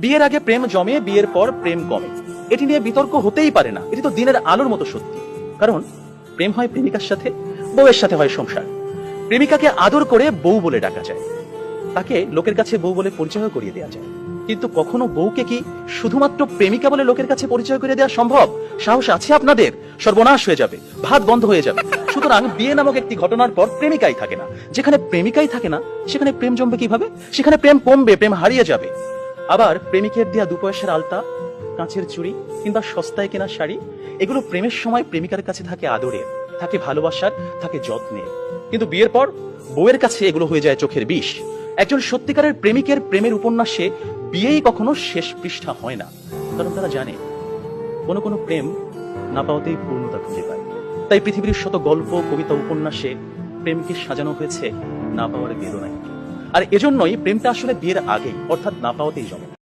বিয়ের আগে প্রেম জমে, বিয়ের পর প্রেম কমে, এটি নিয়ে বিতর্ক হতেই পারে না। এটি তো দিনের আলোর মতো সত্যি। কারণ প্রেম হয় প্রেমিকার সাথে, বউয়ের সাথে হয় সংসার। প্রেমিকাকে আদর করে বউ বলে ডাকা যায়, তাকে লোকের কাছে বউ বলে পরিচয় করিয়ে দেওয়া যায়। কিন্তু কখনো বউকে কি শুধুমাত্র প্রেমিকা বলে লোকের কাছে পরিচয় করে দেওয়া সম্ভব? সাহস আছে আপনাদের? সর্বনাশ হয়ে যাবে, ভাত বন্ধ হয়ে যাবে। সুতরাং বিয়ে নামক একটি ঘটনার পর প্রেমিকাই থাকে না। যেখানে প্রেমিকাই থাকে না, সেখানে প্রেম জমবে কিভাবে? সেখানে প্রেম কমবে, প্রেম হারিয়ে যাবে। আবার প্রেমিকের দেয়া 2 পয়সার আলতা, কাঁচের চুড়ি কিংবা সস্তায় কেনা শাড়ি, এগুলো প্রেমের সময় প্রেমিকার কাছে থাকে আদরের, থাকে ভালোবাসার, থাকে যত্নের। কিন্তু বিয়ের পর বউয়ের কাছে এগুলো হয়ে যায় চোখের বিষ। একজন সত্যিকারের প্রেমিকের প্রেমের উপন্যাসে বিয়েই কখনো শেষ পৃষ্ঠা হয় না। কারণ তারা জানে কোনো কোনো প্রেম না পাওয়াতেই পূর্ণতা খুঁজে পায়। তাই পৃথিবীর শত গল্প, কবিতা, উপন্যাসে প্রেমকে সাজানো হয়েছে না পাওয়ার বেদনায়। আর এজন্যই প্রেমটা আসলে বিয়ের আগেই, অর্থাৎ না পাওয়াতেই জমে।